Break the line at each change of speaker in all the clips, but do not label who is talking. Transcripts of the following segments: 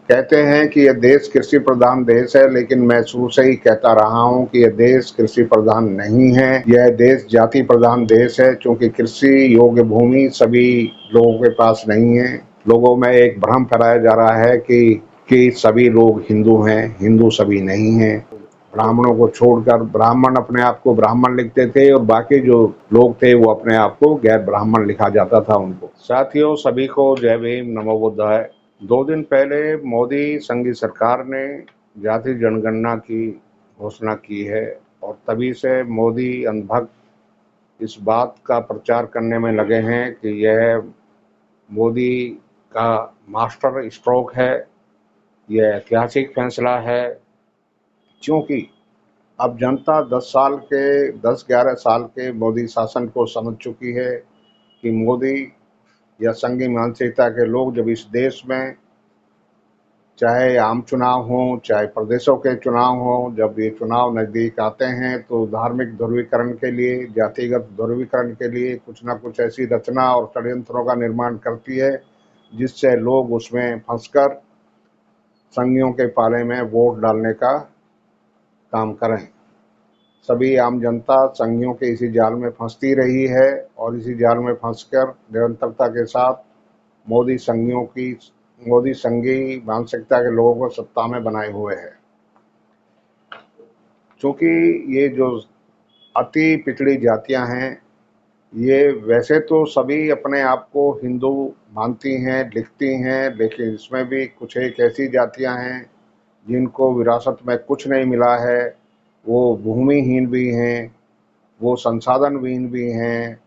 कहते हैं कि यह देश कृषि प्रधान देश है, लेकिन मैं शुरू से ही कहता रहा हूं कि यह देश कृषि प्रधान नहीं है। यह देश जाति प्रधान देश है, क्योंकि कृषि योग्य भूमि सभी लोगों के पास नहीं है। लोगों में एक भ्रम फैलाया जा रहा है कि सभी लोग हिंदू हैं। हिंदू सभी नहीं हैं। ब्राह्मणों को छोड़कर ब्राह्मण अपने आप को ब्राह्मण लिखते थे और बाकी जो लोग थे वो अपने आप को गैर ब्राह्मण लिखा जाता था उनको। साथियों, सभी को जय भीम, नमो बुद्धाय। 2 दिन पहले मोदी संघी सरकार ने जाति जनगणना की घोषणा की है और तभी से मोदी अंधभक्त इस बात का प्रचार करने में लगे हैं कि यह मोदी का मास्टर स्ट्रोक है, यह ऐतिहासिक फैसला है। क्योंकि अब जनता 10-11 साल के मोदी शासन को समझ चुकी है कि मोदी या संघी मानसिकता के लोग जब इस देश में चाहे आम चुनाव हों, चाहे प्रदेशों के चुनाव हों, जब ये चुनाव नज़दीक आते हैं तो धार्मिक ध्रुवीकरण के लिए, जातिगत ध्रुवीकरण के लिए कुछ न कुछ ऐसी रचना और षड्यंत्रों का निर्माण करती है जिससे लोग उसमें फंसकर संघियों के पाले में वोट डालने का काम करें। सभी आम जनता संघियों के इसी जाल में फंसती रही है और इसी जाल में फंसकर निरंतरता के साथ मोदी संघी मानसिकता के लोगों को सत्ता में बनाए हुए है। चूंकि ये जो अति पिछड़ी जातियां हैं, ये वैसे तो सभी अपने आप को हिंदू मानती हैं, लिखती हैं, लेकिन इसमें भी कुछ एक ऐसी जातियां हैं जिनको विरासत में कुछ नहीं मिला है। वो भूमिहीन भी हैं, वो संसाधनहीन भी हैं।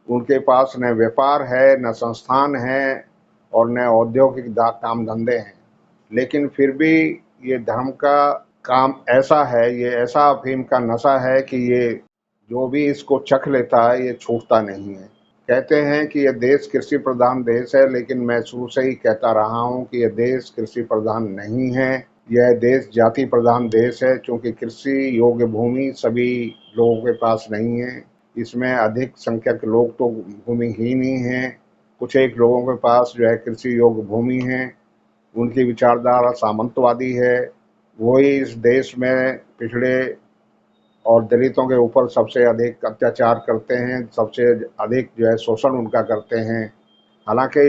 उनके पास न व्यापार है, न संस्थान है और न औद्योगिक काम धंधे हैं। लेकिन फिर भी ये धर्म का काम ऐसा है, ये ऐसा अफीम का नशा है कि ये जो भी इसको चख लेता है ये छूटता नहीं है। कहते हैं कि यह देश कृषि प्रधान देश है, लेकिन मैं शुरू से ही कहता रहा हूं कि यह देश कृषि प्रधान नहीं है। यह देश जाति प्रधान देश है, क्योंकि कृषि योग्य भूमि सभी लोगों के पास नहीं है। इसमें अधिक संख्यक लोग तो भूमिहीन ही हैं। कुछ एक लोगों के पास जो है कृषि योग्य भूमि है, उनकी विचारधारा सामंतवादी है। वही इस देश में पिछड़े और दलितों के ऊपर सबसे अधिक अत्याचार करते हैं, सबसे अधिक जो है शोषण उनका करते हैं। हालांकि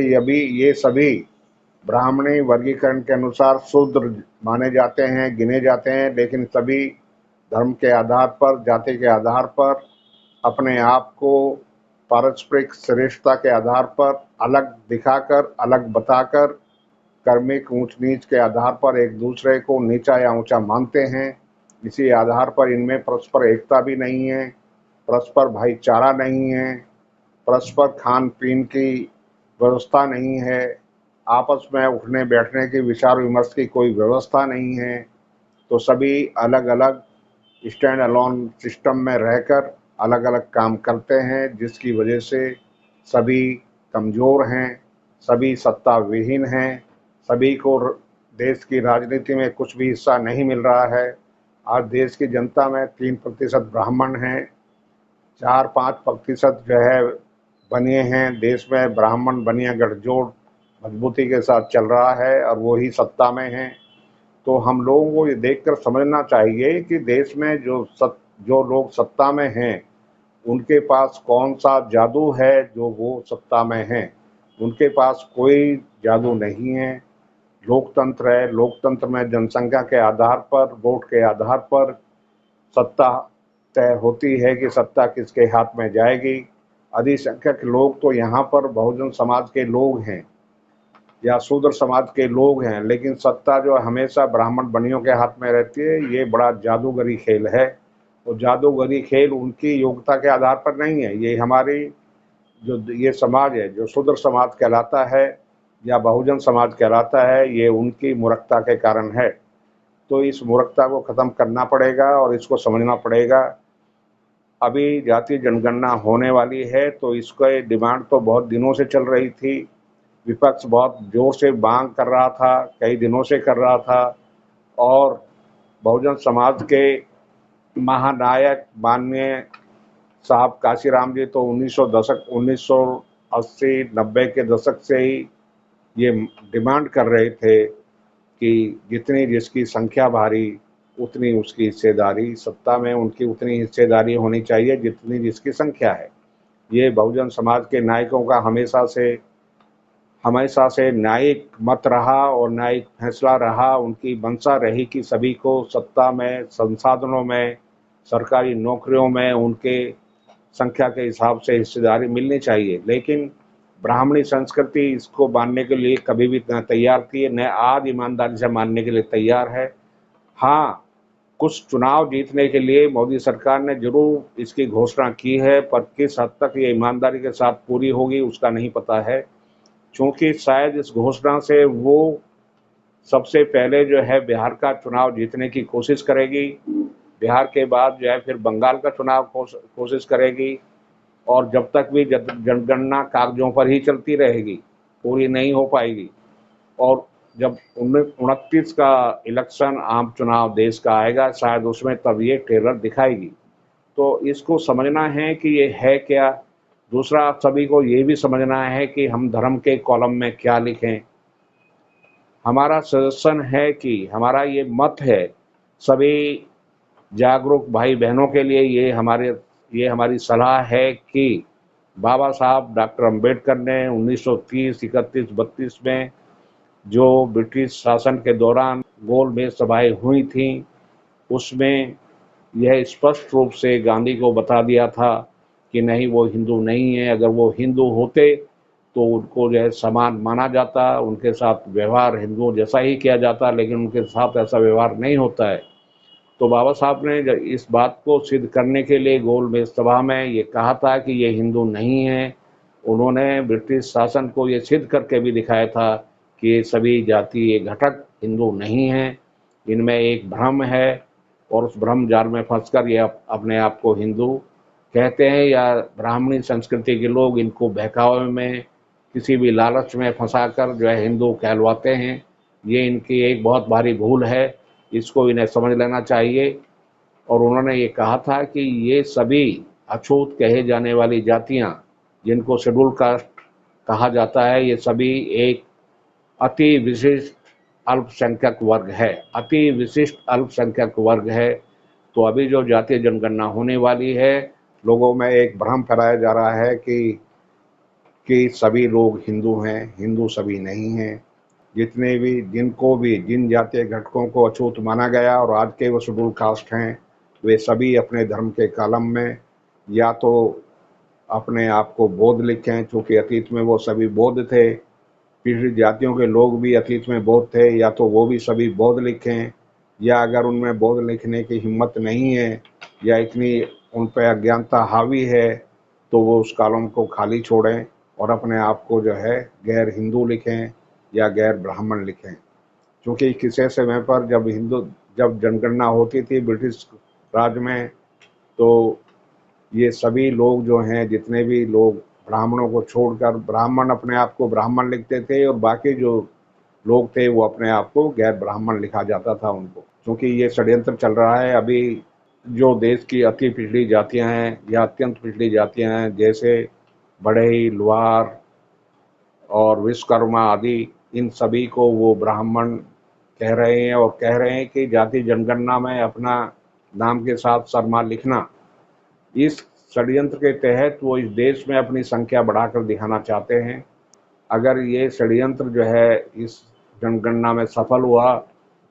ये सभी ब्राह्मणी वर्गीकरण के अनुसार शूद्र माने जाते हैं, गिने जाते हैं, लेकिन सभी धर्म के आधार पर, जाति के आधार पर, अपने आप को पारस्परिक श्रेष्ठता के आधार पर अलग दिखाकर, अलग बताकर, कर्मिक ऊंच नीच के आधार पर एक दूसरे को नीचा या ऊंचा मानते हैं। इसी आधार पर इनमें परस्पर एकता भी नहीं है, परस्पर भाईचारा नहीं है, परस्पर खान पीन की व्यवस्था नहीं है, आपस में उठने बैठने की विचार विमर्श की कोई व्यवस्था नहीं है। तो सभी अलग अलग स्टैंड अलोन सिस्टम में रहकर अलग अलग काम करते हैं, जिसकी वजह से सभी कमज़ोर हैं, सभी सत्ता विहीन हैं, सभी को देश की राजनीति में कुछ भी हिस्सा नहीं मिल रहा है। आज देश की जनता में 3% ब्राह्मण हैं, 4-5% जो है बनिए हैं। देश में ब्राह्मण बनिया गठजोड़ मजबूती के साथ चल रहा है और वो ही सत्ता में हैं। तो हम लोगों को ये देखकर समझना चाहिए कि देश में जो लोग सत्ता में हैं, उनके पास कौन सा जादू है जो वो सत्ता में हैं। उनके पास कोई जादू नहीं है। लोकतंत्र है, लोकतंत्र में जनसंख्या के आधार पर, वोट के आधार पर सत्ता तय होती है कि सत्ता किसके हाथ में जाएगी। अधिसंख्यक लोग तो यहाँ पर बहुजन समाज के लोग हैं या शूद्र समाज के लोग हैं, लेकिन सत्ता जो हमेशा ब्राह्मण बनियों के हाथ में रहती है, ये बड़ा जादूगरी खेल है। और जादूगरी खेल उनकी योग्यता के आधार पर नहीं है। ये हमारी जो ये समाज है, जो शूद्र समाज कहलाता है या बहुजन समाज कहलाता है, ये उनकी मूर्खता के कारण है। तो इस मूर्खता को ख़त्म करना पड़ेगा और इसको समझना पड़ेगा। अभी जातीय जनगणना होने वाली है, तो इसका डिमांड तो बहुत दिनों से चल रही थी। विपक्ष बहुत जोर से मांग कर रहा था, कई दिनों से कर रहा था। और बहुजन समाज के महानायक माननीय साहब काशीराम जी तो 1980-90 के दशक से ही ये डिमांड कर रहे थे कि जितनी जिसकी संख्या भारी उतनी उसकी हिस्सेदारी, सत्ता में उनकी उतनी हिस्सेदारी होनी चाहिए जितनी जिसकी संख्या है। ये बहुजन समाज के नायकों का हमेशा से न्यायिक मत रहा और न्यायिक फैसला रहा। उनकी मंशा रही कि सभी को सत्ता में, संसाधनों में, सरकारी नौकरियों में उनके संख्या के हिसाब से हिस्सेदारी मिलनी चाहिए। लेकिन ब्राह्मणी संस्कृति इसको मानने के लिए कभी भी न तैयार थी, न आज ईमानदारी से मानने के लिए तैयार है। हाँ, कुछ चुनाव जीतने के लिए मोदी सरकार ने जरूर इसकी घोषणा की है, पर किस हद तक ये ईमानदारी के साथ पूरी होगी उसका नहीं पता है, क्योंकि शायद इस घोषणा से वो सबसे पहले जो है बिहार का चुनाव जीतने की कोशिश करेगी, बिहार के बाद जो है फिर बंगाल का चुनाव कोशिश करेगी, और जब तक भी जनगणना कागजों पर ही चलती रहेगी, पूरी नहीं हो पाएगी। और जब 29 का इलेक्शन आम चुनाव देश का आएगा, शायद उसमें तब ये ट्रेलर दिखाएगी। तो इसको समझना है कि ये है क्या। दूसरा, सभी को ये भी समझना है कि हम धर्म के कॉलम में क्या लिखें। हमारा सजेशन है कि हमारा ये मत है, सभी जागरूक भाई बहनों के लिए ये हमारी सलाह है कि बाबा साहब डॉक्टर अंबेडकर ने 1930, 31, 32 में जो ब्रिटिश शासन के दौरान गोल मेज सभाएं हुई थी, उसमें यह स्पष्ट रूप से गांधी को बता दिया था कि नहीं, वो हिंदू नहीं है। अगर वो हिंदू होते तो उनको जो है समान माना जाता, उनके साथ व्यवहार हिंदुओं जैसा ही किया जाता, लेकिन उनके साथ ऐसा व्यवहार नहीं होता है। तो बाबा साहब ने इस बात को सिद्ध करने के लिए गोल मेज सभा में ये कहा था कि ये हिंदू नहीं है। उन्होंने ब्रिटिश शासन को ये सिद्ध करके भी दिखाया था कि ये सभी जातीय घटक हिंदू नहीं हैं, इनमें एक भ्रम है, और उस भ्रम जाल में फंसकर ये अपने आप को हिंदू कहते हैं, या ब्राह्मणी संस्कृति के लोग इनको बहकावे में, किसी भी लालच में फंसाकर जो है हिंदू कहलवाते हैं। ये इनकी एक बहुत भारी भूल है, इसको इन्हें समझ लेना चाहिए। और उन्होंने ये कहा था कि ये सभी अछूत कहे जाने वाली जातियां, जिनको शेड्यूल कास्ट कहा जाता है, ये सभी एक अति विशिष्ट अल्पसंख्यक वर्ग है, अति विशिष्ट अल्पसंख्यक वर्ग है। तो अभी जो जातीय जनगणना होने वाली है, लोगों में एक भ्रम फैलाया जा रहा है कि सभी लोग हिंदू हैं। हिंदू सभी नहीं हैं। जिन जातीय घटकों को अछूत माना गया और आज के वो शेड्यूल कास्ट हैं, वे सभी अपने धर्म के कॉलम में या तो अपने आप को बौद्ध लिखें, चूँकि अतीत में वो सभी बौद्ध थे। पिछड़ी जातियों के लोग भी अतीत में बौद्ध थे, या तो वो भी सभी बौद्ध लिखें, या अगर उनमें बौद्ध लिखने की हिम्मत नहीं है या इतनी उन पर अज्ञानता हावी है, तो वो उस कॉलम को खाली छोड़ें और अपने आप को जो है गैर हिंदू लिखें या गैर ब्राह्मण लिखें। क्योंकि किसी समय पर जब जनगणना होती थी ब्रिटिश राज में, तो ये सभी लोग जो हैं, जितने भी लोग ब्राह्मणों को छोड़कर, ब्राह्मण अपने आप को ब्राह्मण लिखते थे और बाकी जो लोग थे वो अपने आप को गैर ब्राह्मण लिखा जाता था उनको। क्योंकि ये षड्यंत्र चल रहा है। अभी जो देश की अति पिछड़ी जातियां हैं या अत्यंत पिछड़ी जातियां हैं, जैसे बढ़ई, लुहार और विश्वकर्मा आदि, इन सभी को वो ब्राह्मण कह रहे हैं और कह रहे हैं कि जाति जनगणना में अपना नाम के साथ शर्मा लिखना। इस षड्यंत्र के तहत वो इस देश में अपनी संख्या बढ़ाकर दिखाना चाहते हैं। अगर ये षड्यंत्र जो है इस जनगणना में सफल हुआ,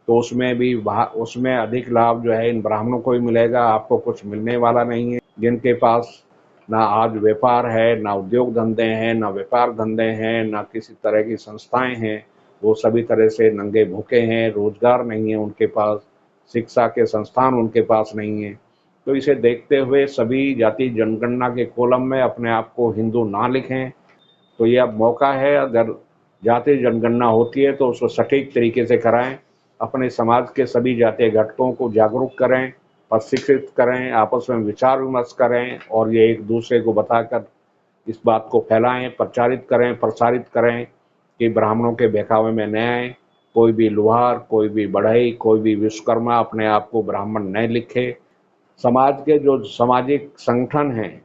तो उसमें अधिक लाभ जो है इन ब्राह्मणों को ही मिलेगा। आपको कुछ मिलने वाला नहीं है। जिनके पास ना आज व्यापार है, ना उद्योग धंधे हैं, ना व्यापार धंधे हैं, ना किसी तरह की संस्थाएं हैं, वो सभी तरह से नंगे भूखे हैं। रोजगार नहीं है उनके पास, शिक्षा के संस्थान उनके पास नहीं है। तो इसे देखते हुए सभी जाति जनगणना के कॉलम में अपने आप को हिंदू ना लिखें। तो ये अब मौका है, अगर जातीय जनगणना होती है तो उसको सटीक तरीके से कराएं, अपने समाज के सभी जातीय घटकों को जागरूक करें, प्रशिक्षित करें, आपस में विचार विमर्श करें, और ये एक दूसरे को बताकर इस बात को फैलाएं, प्रचारित करें, प्रसारित करें कि ब्राह्मणों के बहकावे में न आए। कोई भी लुहार, कोई भी बढ़ई, कोई भी विश्वकर्मा अपने आप को ब्राह्मण न लिखे। समाज के जो सामाजिक संगठन हैं,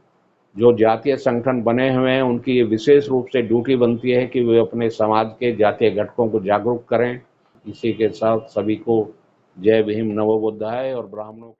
जो जातीय संगठन बने हुए हैं, उनकी ये विशेष रूप से ड्यूटी बनती है कि वे अपने समाज के जातीय घटकों को जागरूक करें,
इसी के साथ सभी को जय भीम, नमो बुद्धाय और ब्राह्मणों